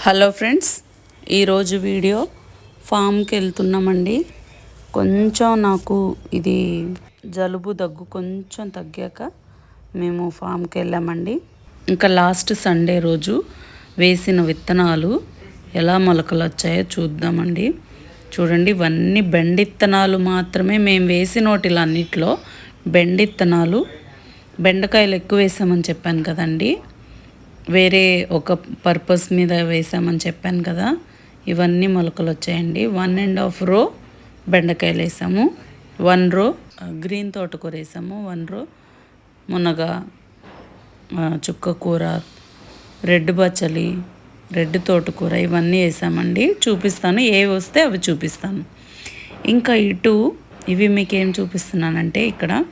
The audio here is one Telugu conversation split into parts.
హలో ఫ్రెండ్స్, ఈరోజు వీడియో ఫామ్కి వెళ్తున్నామండి. కొంచెం నాకు ఇది జలుబు దగ్గు కొంచెం తగ్గాక మేము ఫామ్కి వెళ్ళామండి. ఇంకా లాస్ట్ సండే రోజు వేసిన విత్తనాలు ఎలా మొలకలు వచ్చాయో చూద్దామండి. చూడండి, ఇవన్నీ బెండిత్తనాలు మాత్రమే మేము వేసిన వాటిలో అన్నిట్లో బెండిత్తనాలు. బెండకాయలు ఎక్కువ వేసామని చెప్పాను కదండి, వేరే ఒక పర్పస్ మీద వేసామని చెప్పాను కదా. ఇవన్నీ మొలకలు వచ్చాయండి. 1.5 రో బెండకాయలు వేసాము, 1 రో గ్రీన్ తోటకూర వేసాము, 1 రో మునగ, చుక్క కూర, రెడ్ బచ్చలి, రెడ్ తోటకూర ఇవన్నీ వేసామండి. చూపిస్తాను, ఏవి వస్తే అవి చూపిస్తాను. ఇంకా ఇటు ఇవి మీకేం చూపిస్తున్నానంటే, ఇక్కడ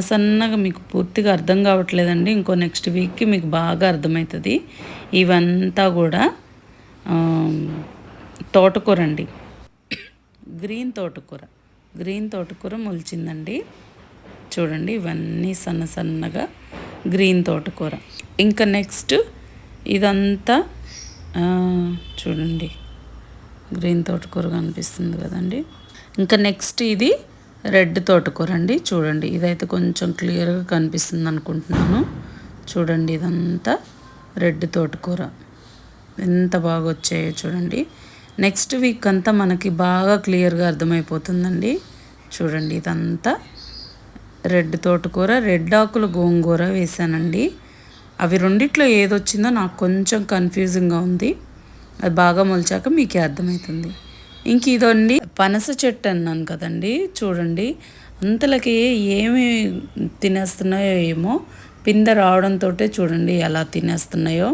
సన్నగా మీకు పూర్తిగా అర్థం కావట్లేదండి. ఇంకో నెక్స్ట్ వీక్కి మీకు బాగా అర్థమవుతుంది. ఇవంతా కూడా తోటకూర అండి, గ్రీన్ తోటకూర మొలిచిందండి. చూడండి, ఇవన్నీ సన్నగా గ్రీన్ తోటకూర. ఇంకా నెక్స్ట్ ఇదంతా చూడండి, గ్రీన్ తోటకూర కనిపిస్తుంది కదండి. ఇంకా నెక్స్ట్ ఇది రెడ్ తోటకూర అండి. చూడండి, ఇదైతే కొంచెం క్లియర్గా కనిపిస్తుంది అనుకుంటున్నాను. చూడండి, ఇదంతా రెడ్ తోటకూర ఎంత బాగా వచ్చాయో చూడండి. నెక్స్ట్ వీక్ అంతా మనకి బాగా క్లియర్గా అర్థమైపోతుందండి. చూడండి, ఇదంతా రెడ్ తోటకూర, రెడ్ ఆకుల గోంగూర వేసానండి. అవి రెండిట్లో ఏదొచ్చిందో నాకు కొంచెం కన్ఫ్యూజింగ్గా ఉంది. అది బాగా మొలిచాక మీకే అర్థమవుతుంది. ఇంక ఇదండి పనస చెట్టు అన్నాను కదండి. చూడండి, అంతలకి ఏమి తినేస్తున్నాయో ఏమో, పిందె రావడంతో చూడండి ఎలా తినేస్తున్నాయో.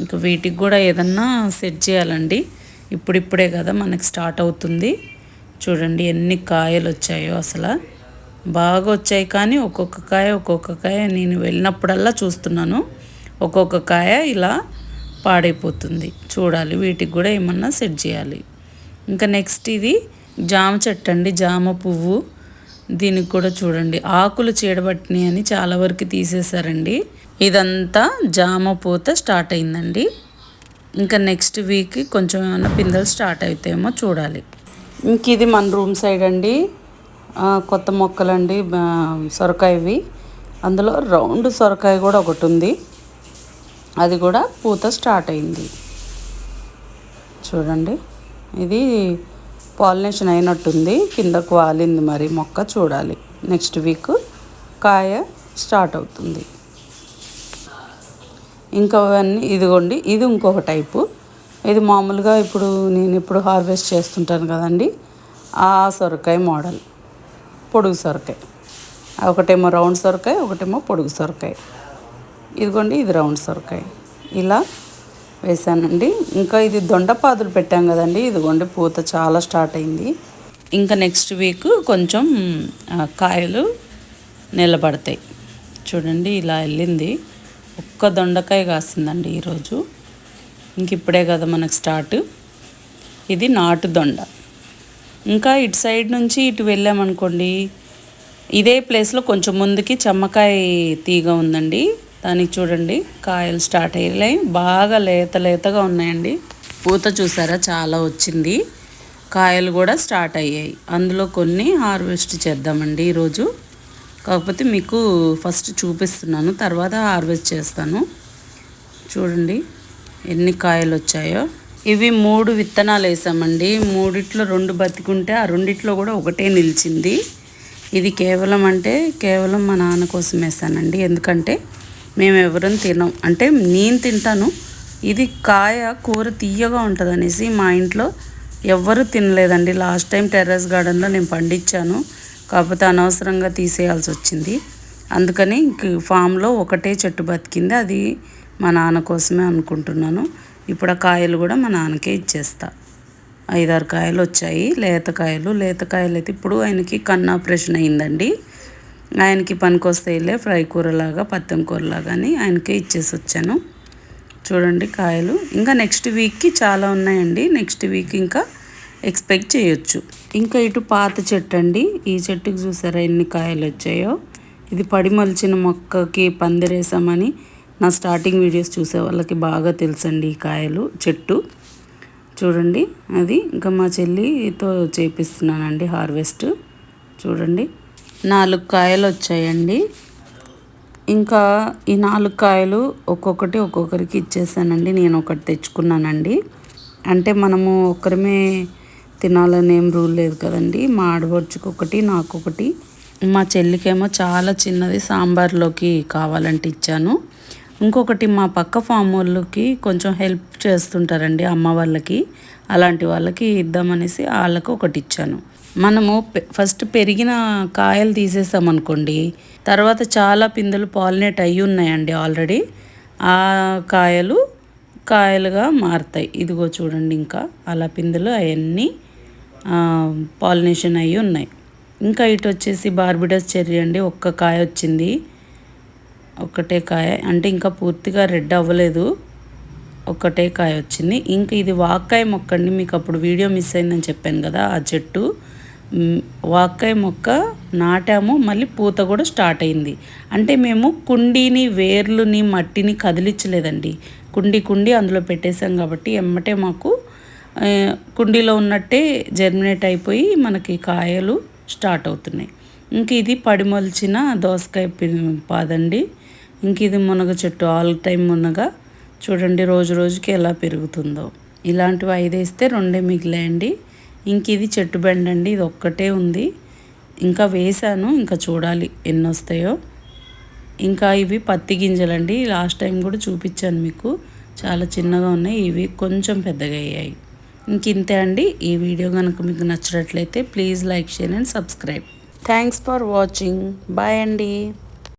ఇంకా వీటికి కూడా ఏదన్నా సెట్ చేయాలండి. ఇప్పుడిప్పుడే కదా మనకి స్టార్ట్ అవుతుంది. చూడండి ఎన్ని కాయలు వచ్చాయో, అసలు బాగా వచ్చాయి. కానీ ఒక్కొక్క కాయ నేను వెళ్ళినప్పుడల్లా చూస్తున్నాను, ఒక్కొక్క కాయ ఇలా పాడైపోతుంది. చూడాలి, వీటికి కూడా ఏమన్నా సెట్ చేయాలి. ఇంకా నెక్స్ట్ ఇది జామ చెట్టు అండి, జామ పువ్వు. దీనికి కూడా చూడండి ఆకులు చీడబట్టినాయి అని చాలా వరకు తీసేశారండి. ఇదంతా జామ పూత స్టార్ట్ అయిందండి. ఇంకా నెక్స్ట్ వీక్ కొంచెం ఏమైనా పిందెలు స్టార్ట్ అవుతాయేమో చూడాలి. ఇంక ఇది మన రూమ్ సైడ్ అండి, కొత్త మొక్కలండి, సొరకాయవి. అందులో రౌండ్ సొరకాయ కూడా ఒకటి ఉంది, అది కూడా పూత స్టార్ట్ అయింది. చూడండి, ఇది పాలినేషన్ అయినట్టుంది, కిందకు వాలింది మరి మొక్క. చూడాలి, నెక్స్ట్ వీక్ కాయ స్టార్ట్ అవుతుంది. ఇంకా అవన్నీ ఇదిగోండి, ఇది ఇంకొక టైపు. ఇది మామూలుగా నేను ఇప్పుడు హార్వెస్ట్ చేస్తుంటాను కదండి, ఆ సొరకాయ మోడల్, పొడుగు సొరకాయ. ఒకటేమో రౌండ్ సొరకాయ, ఒకటేమో పొడుగు సొరకాయ. ఇదిగోండి, ఇది రౌండ్ సొరకాయ. ఇలా వేసానండి. ఇంకా ఇది దొండపాదులు పెట్టాం కదండి, ఇదిగోండి పూత చాలా స్టార్ట్ అయింది. ఇంకా నెక్స్ట్ వీక్ కొంచెం కాయలు నిలబడతాయి. చూడండి, ఇలా వెళ్ళింది. ఒక్క దొండకాయ కాస్తుందండి ఈరోజు. ఇంక ఇప్పుడే కదా మనకు స్టార్ట్. ఇది నాటు దొండ. ఇంకా ఇటు సైడ్ నుంచి ఇటు వెళ్ళామనుకోండి, ఇదే ప్లేస్లో కొంచెం ముందుకి చెమ్మకాయ తీగ ఉందండి. దానికి చూడండి కాయలు స్టార్ట్ అయ్యాయి, బాగా లేతగా ఉన్నాయండి. పూత చూసారా చాలా వచ్చింది, కాయలు కూడా స్టార్ట్ అయ్యాయి. అందులో కొన్ని హార్వెస్ట్ చేద్దామండి ఈరోజు. కాకపోతే మీకు ఫస్ట్ చూపిస్తున్నాను, తర్వాత హార్వెస్ట్ చేస్తాను. చూడండి ఎన్ని కాయలు వచ్చాయో. ఇవి 3 విత్తనాలు వేసామండి. 3 2 బతికుంటే ఆ 2 కూడా ఒకటే నిలిచింది. ఇది కేవలం మా నాన్న కోసం వేసానండి. ఎందుకంటే మేము ఎవరం తినం, అంటే నేను తింటాను. ఇది కూర తీయగా ఉంటుంది అనేసి మా ఇంట్లో ఎవ్వరూ తినలేదండి. లాస్ట్ టైం టెర్రస్ గార్డెన్లో నేను పండించాను, కాకపోతే అనవసరంగా తీసేయాల్సి వచ్చింది. అందుకని ఫామ్లో ఒకటే చెట్టు బతికింది, అది మా నాన్న కోసమే అనుకుంటున్నాను. ఇప్పుడు ఆ కాయలు కూడా మా నాన్నకే ఇచ్చేస్తా. 5-6 కాయలు వచ్చాయి, లేత కాయలు అయితే ఇప్పుడు ఆయనకి కన్ను ఆపరేషన్ అయిందండి. ఆయనకి పనికొస్తాయిలే, ఫ్రై కూరలాగా, పత్తెం కూరలాగా అని ఆయనకే ఇచ్చేసి వచ్చాను. చూడండి కాయలు. ఇంకా నెక్స్ట్ వీక్కి చాలా ఉన్నాయండి. నెక్స్ట్ వీక్ ఇంకా ఎక్స్పెక్ట్ చేయొచ్చు. ఇంకా ఇటు పాత చెట్టు అండి, ఈ చెట్టుకి చూసారా ఎన్ని కాయలు వచ్చాయో. ఇది పడి మలిచిన మొక్కకి పందిరేసామని నా స్టార్టింగ్ వీడియోస్ చూసే వాళ్ళకి బాగా తెలుసండి ఈ కాయలు చెట్టు చూడండి. అది ఇంకా మా చెల్లితో చేపిస్తున్నానండి హార్వెస్ట్. చూడండి 4 కాయలు వచ్చాయండి. ఇంకా ఈ 4 కాయలు ఒక్కొక్కరికి ఇచ్చేసానండి. నేను ఒకటి తెచ్చుకున్నానండి. అంటే మనము ఒక్కరమే తినాలని ఏం రూల్ లేదు కదండి. మా ఆడపడుచుకి ఒకటి, నాకొకటి, మా చెల్లికేమో చాలా చిన్నది సాంబార్లోకి కావాలంటే ఇచ్చాను. ఇంకొకటి మా పక్క ఫామ్ వాళ్ళకి కొంచెం హెల్ప్ చేస్తుంటారండి అమ్మ వాళ్ళకి, అలాంటి వాళ్ళకి ఇద్దామనేసి వాళ్ళకు ఒకటి ఇచ్చాను. మనము ఫస్ట్ పెరిగిన కాయలు తీసేసామనుకోండి, తర్వాత చాలా పిందెలు పాలినేట్ అయ్యి ఉన్నాయండి ఆల్రెడీ. ఆ కాయలుగా మారుతాయి. ఇదిగో చూడండి, ఇంకా అలా పిందెలు అవన్నీ పాలినేషన్ అయ్యి ఉన్నాయి. ఇంకా ఇటు వచ్చేసి బార్బిడస్ చెర్రీ అండి. ఒక్క కాయ వచ్చింది, ఒక్కటే కాయ, అంటే ఇంకా పూర్తిగా రెడ్ అవ్వలేదు, ఒక్కటే కాయ వచ్చింది. ఇంకా ఇది వాక్కాయ మొక్క అండి. మీకు అప్పుడు వీడియో మిస్ అయిందని చెప్పాను కదా, ఆ చెట్టు వాక్కాయ మొక్క నాటాము, మళ్ళీ పూత కూడా స్టార్ట్ అయింది. అంటే మేము కుండీని, వేర్లుని, మట్టిని కదిలించలేదండి. కుండీ అందులో పెట్టేసాం కాబట్టి ఎమ్మటే మాకు కుండీలో ఉన్నట్టే జర్మినేట్ అయిపోయి మనకి కాయలు స్టార్ట్ అవుతున్నాయి. ఇంక ఇది పడిమొలిచిన దోసకాయ పాదండి. ఇంక ఇది మునగ చెట్టు, ఆల్ టైం మునగ. చూడండి రోజు రోజుకి ఎలా పెరుగుతుందో. ఇలాంటివి 5 వేస్తే 2 మిగిలాయండి. ఇంక ఇది చెట్టు బెండ అండి. ఇది ఒక్కటే ఉంది, ఇంకా వేసాను, ఇంకా చూడాలి ఎన్ని వస్తాయో. ఇంకా ఇవి పత్తి గింజలండి. లాస్ట్ టైం కూడా చూపించాను మీకు, చాలా చిన్నగా ఉన్నాయి, ఇవి కొంచెం పెద్దగా అయ్యాయి. ఇంక ఇంతే అండి. ఈ వీడియో కనుక మీకు నచ్చినట్లయితే please like, share and subscribe. Thanks for watching. Bye అండి.